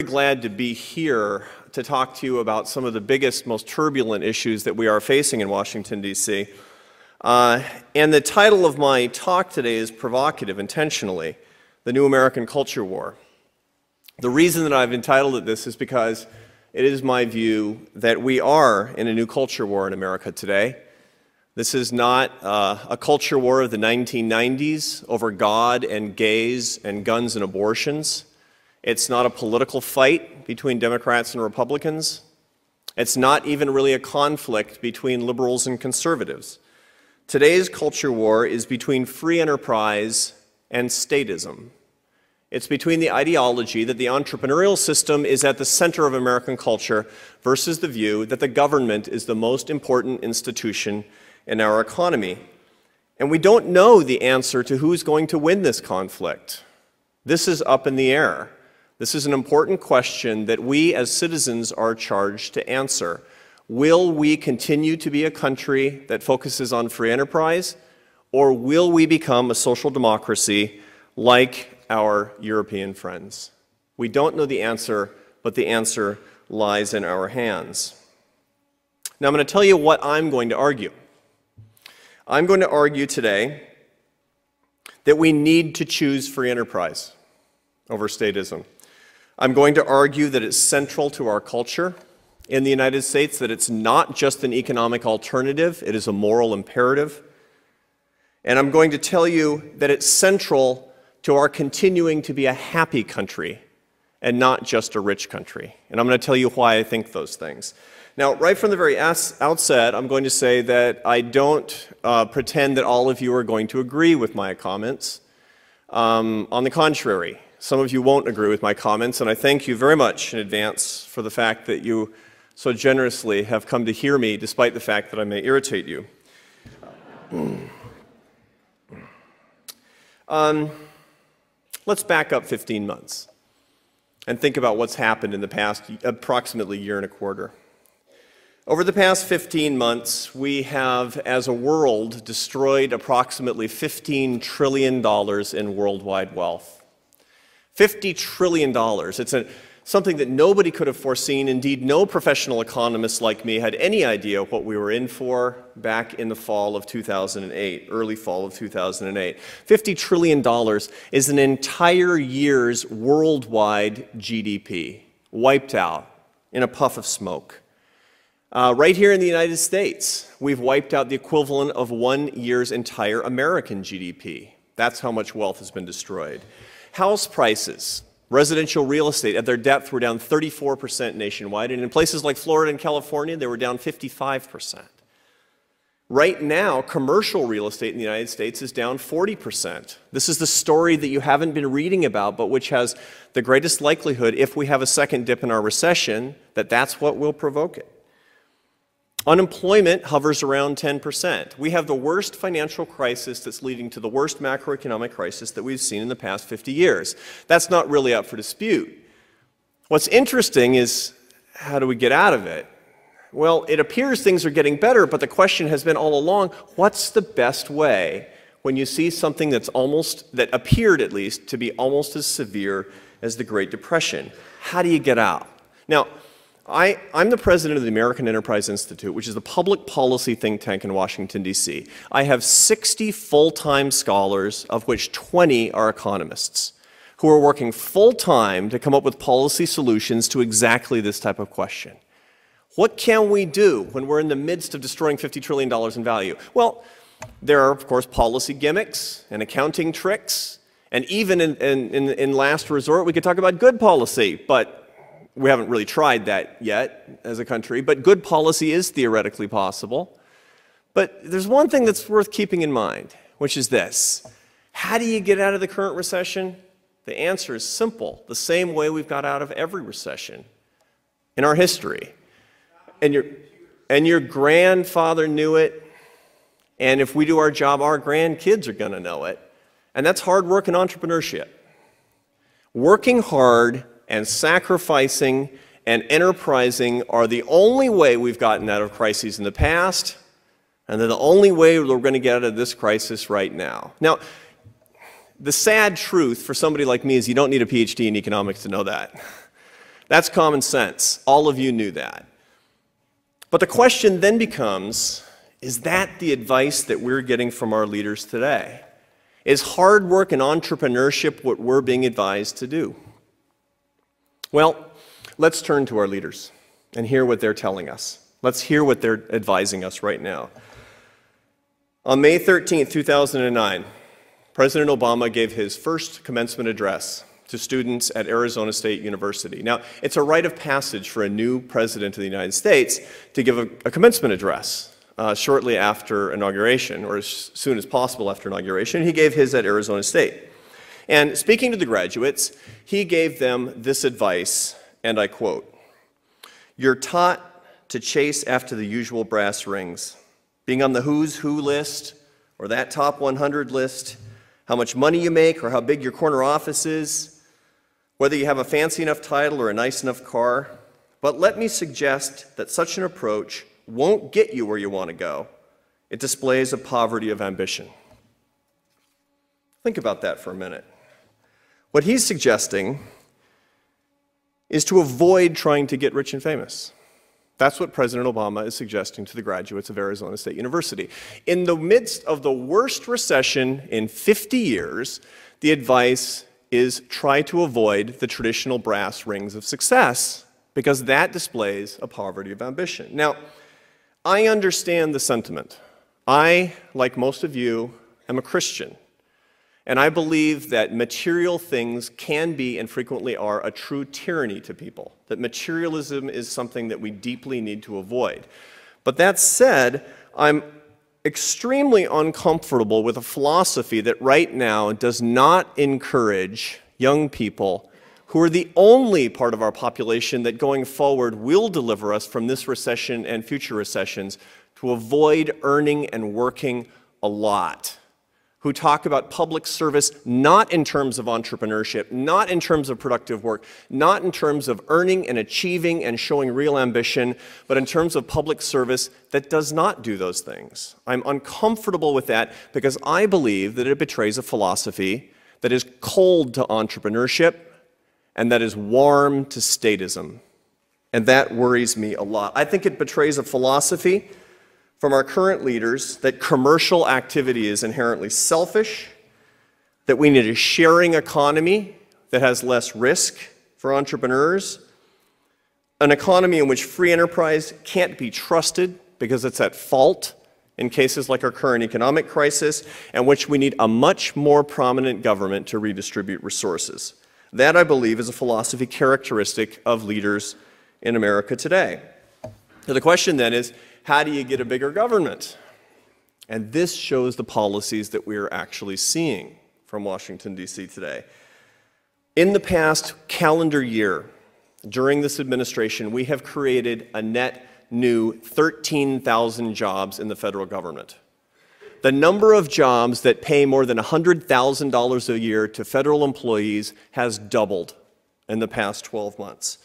glad to be here to talk to you about some of the biggest, most turbulent issues that we are facing in Washington, D.C. And the title of my talk today is provocative, intentionally, The New American Culture War. The reason that I've entitled it this is because it is my view that we are in a new culture war in America today. This is not a culture war of the 1990s over God and gays and guns and abortions. It's not a political fight between Democrats and Republicans. It's not even really a conflict between liberals and conservatives. Today's culture war is between free enterprise and statism. It's between the ideology that the entrepreneurial system is at the center of American culture versus the view that the government is the most important institution in our economy. And we don't know the answer to who's going to win this conflict. This is up in the air. This is an important question that we as citizens are charged to answer. Will we continue to be a country that focuses on free enterprise, or will we become a social democracy like our European friends? We don't know the answer, but the answer lies in our hands. Now I'm going to tell you what I'm going to argue. I'm going to argue today that we need to choose free enterprise over statism. I'm going to argue that it's central to our culture in the United States, that it's not just an economic alternative, it is a moral imperative. And I'm going to tell you that it's central to our continuing to be a happy country and not just a rich country. And I'm going to tell you why I think those things. Now, right from the very outset, I'm going to say that I don't pretend that all of you are going to agree with my comments. On the contrary, some of you won't agree with my comments, and I thank you very much in advance for the fact that you so generously have come to hear me, despite the fact that I may irritate you. Let's back up 15 months and think about what's happened in the past approximately year and a quarter. Over the past 15 months, we have, as a world, destroyed approximately $15 trillion in worldwide wealth. $50 trillion. It's something that nobody could have foreseen. Indeed, no professional economist like me had any idea what we were in for back in the fall of 2008, early fall of 2008. $50 trillion is an entire year's worldwide GDP, wiped out in a puff of smoke. Right here in the United States, we've wiped out the equivalent of 1 year's entire American GDP. That's how much wealth has been destroyed. House prices, residential real estate, at their depth were down 34% nationwide, and in places like Florida and California, they were down 55%. Right now, commercial real estate in the United States is down 40%. This is the story that you haven't been reading about, but which has the greatest likelihood, if we have a second dip in our recession, that that's what will provoke it. Unemployment hovers around 10%. We have the worst financial crisis that's leading to the worst macroeconomic crisis that we've seen in the past 50 years. That's not really up for dispute. What's interesting is, how do we get out of it? Well, it appears things are getting better, but the question has been all along, what's the best way when you see something that appeared at least to be almost as severe as the Great Depression? How do you get out? Now, I'm the president of the American Enterprise Institute, which is a public policy think tank in Washington, D.C. I have 60 full-time scholars, of which 20 are economists, who are working full-time to come up with policy solutions to exactly this type of question. What can we do when we're in the midst of destroying $50 trillion in value? Well, there are, of course, policy gimmicks and accounting tricks, and even in last resort, we could talk about good policy, but we haven't really tried that yet as a country, but good policy is theoretically possible. But there's one thing that's worth keeping in mind, which is this. How do you get out of the current recession? The answer is simple, the same way we've got out of every recession in our history. And your grandfather knew it, and if we do our job, our grandkids are going to know it. And that's hard work and entrepreneurship. Working hard and sacrificing and enterprising are the only way we've gotten out of crises in the past, and they're the only way we're going to get out of this crisis right now. Now, the sad truth for somebody like me is you don't need a PhD in economics to know that. That's common sense. All of you knew that. But the question then becomes, is that the advice that we're getting from our leaders today? Is hard work and entrepreneurship what we're being advised to do? Well, let's turn to our leaders and hear what they're telling us. Let's hear what they're advising us right now. On May 13, 2009, President Obama gave his first commencement address to students at Arizona State University. Now, it's a rite of passage for a new president of the United States to give a commencement address shortly after inauguration, or as soon as possible after inauguration. He gave his at Arizona State. And speaking to the graduates, he gave them this advice, and I quote, "You're taught to chase after the usual brass rings, being on the who's who list or that top 100 list, how much money you make or how big your corner office is, whether you have a fancy enough title or a nice enough car. But let me suggest that such an approach won't get you where you want to go. It displays a poverty of ambition." Think about that for a minute. What he's suggesting is to avoid trying to get rich and famous. That's what President Obama is suggesting to the graduates of Arizona State University. In the midst of the worst recession in 50 years, the advice is try to avoid the traditional brass rings of success, because that displays a poverty of ambition. Now, I understand the sentiment. I, like most of you, am a Christian. And I believe that material things can be and frequently are a true tyranny to people, that materialism is something that we deeply need to avoid. But that said, I'm extremely uncomfortable with a philosophy that right now does not encourage young people, who are the only part of our population that going forward will deliver us from this recession and future recessions, to avoid earning and working a lot, who talk about public service not in terms of entrepreneurship, not in terms of productive work, not in terms of earning and achieving and showing real ambition, but in terms of public service that does not do those things. I'm uncomfortable with that because I believe that it betrays a philosophy that is cold to entrepreneurship and that is warm to statism. And that worries me a lot. I think it betrays a philosophy from our current leaders that commercial activity is inherently selfish, that we need a sharing economy that has less risk for entrepreneurs, an economy in which free enterprise can't be trusted because it's at fault in cases like our current economic crisis, and which we need a much more prominent government to redistribute resources. That, I believe, is a philosophy characteristic of leaders in America today. So the question then is, how do you get a bigger government? And this shows the policies that we are actually seeing from Washington, D.C. today. In the past calendar year, during this administration, we have created a net new 13,000 jobs in the federal government. The number of jobs that pay more than $100,000 a year to federal employees has doubled in the past 12 months.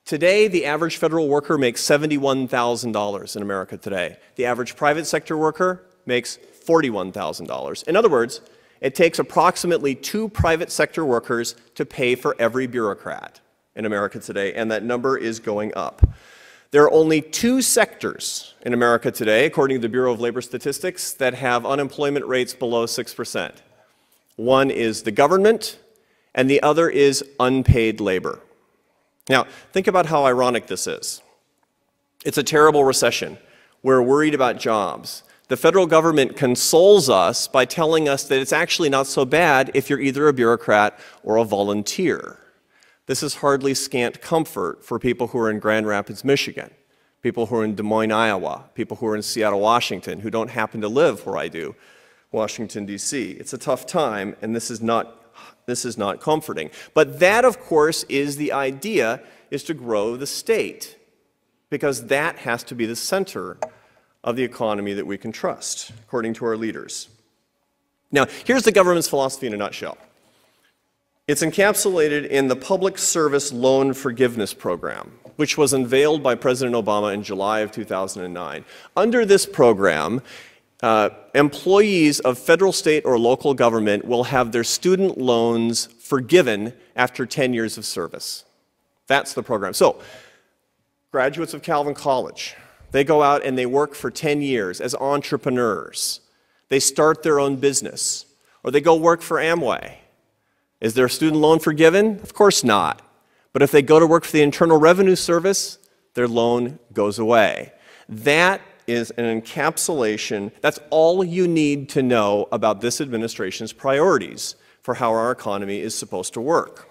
Today, the average federal worker makes $71,000 in America today. The average private sector worker makes $41,000. In other words, it takes approximately 2 private sector workers to pay for every bureaucrat in America today, and that number is going up. There are only 2 sectors in America today, according to the Bureau of Labor Statistics, that have unemployment rates below 6%. One is the government, and the other is unpaid labor. Now, think about how ironic this is. It's a terrible recession. We're worried about jobs. The federal government consoles us by telling us that it's actually not so bad if you're either a bureaucrat or a volunteer. This is hardly scant comfort for people who are in Grand Rapids, Michigan, people who are in Des Moines, Iowa, people who are in Seattle, Washington, who don't happen to live where I do, Washington, D.C. It's a tough time, and this is not comforting. But that, of course, is the idea, is to grow the state, because that has to be the center of the economy that we can trust, according to our leaders. Now, here's the government's philosophy in a nutshell. It's encapsulated in the Public Service Loan Forgiveness Program, which was unveiled by President Obama in July of 2009. Under this program, employees of federal, state, or local government will have their student loans forgiven after 10 years of service. That's the program. So, graduates of Calvin College, they go out and they work for 10 years as entrepreneurs. They start their own business, or they go work for Amway. Is their student loan forgiven? Of course not. But if they go to work for the Internal Revenue Service, their loan goes away. That is an encapsulation. That's all you need to know about this administration's priorities for how our economy is supposed to work.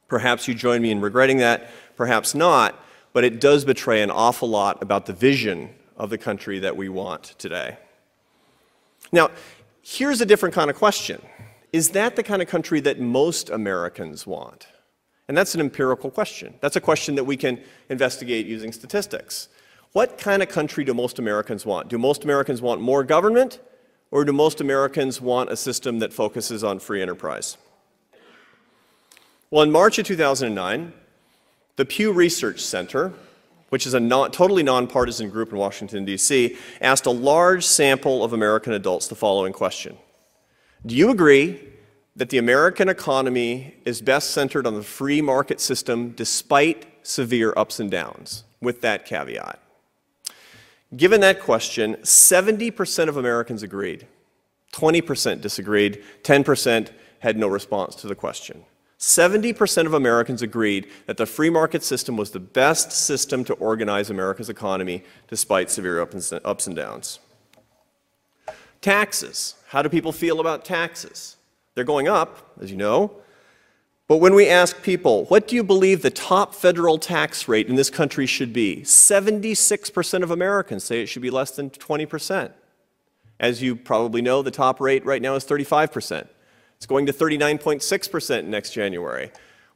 Perhaps you join me in regretting that, perhaps not, but it does betray an awful lot about the vision of the country that we want today. Now, here's a different kind of question. Is that the kind of country that most Americans want? And that's an empirical question. That's a question that we can investigate using statistics. What kind of country do most Americans want? Do most Americans want more government, or do most Americans want a system that focuses on free enterprise? Well, in March of 2009, the Pew Research Center, which is a totally nonpartisan group in Washington, D.C., asked a large sample of American adults the following question. Do you agree that the American economy is best centered on the free market system despite severe ups and downs, with that caveat? Given that question, 70% of Americans agreed, 20% disagreed, 10% had no response to the question. 70% of Americans agreed that the free market system was the best system to organize America's economy despite severe ups and downs. Taxes. How do people feel about taxes? They're going up, as you know. But when we ask people, what do you believe the top federal tax rate in this country should be? 76% of Americans say it should be less than 20%. As you probably know, the top rate right now is 35%. It's going to 39.6% next January.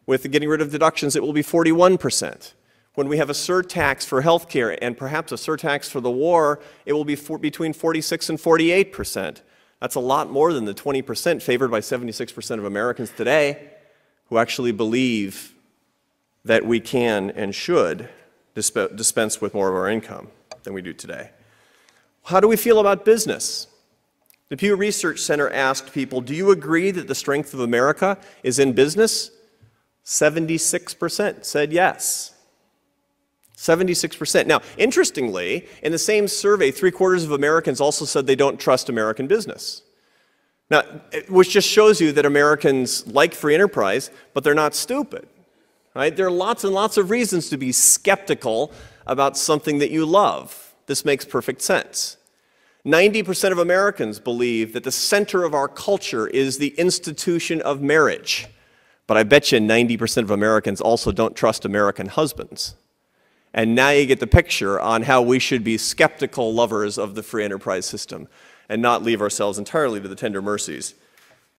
With getting rid of deductions, it will be 41%. When we have a surtax for health care and perhaps a surtax for the war, it will be between 46 and 48%. That's a lot more than the 20% favored by 76% of Americans today who actually believe that we can and should dispense with more of our income than we do today. How do we feel about business? The Pew Research Center asked people, do you agree that the strength of America is in business? 76% said yes. 76%. Now, interestingly, in the same survey, 3/4 of Americans also said they don't trust American business. Now, which just shows you that Americans like free enterprise, but they're not stupid. Right? There are lots and lots of reasons to be skeptical about something that you love. This makes perfect sense. 90% of Americans believe that the center of our culture is the institution of marriage. But I bet you 90% of Americans also don't trust American husbands. And now you get the picture on how we should be skeptical lovers of the free enterprise system and not leave ourselves entirely to the tender mercies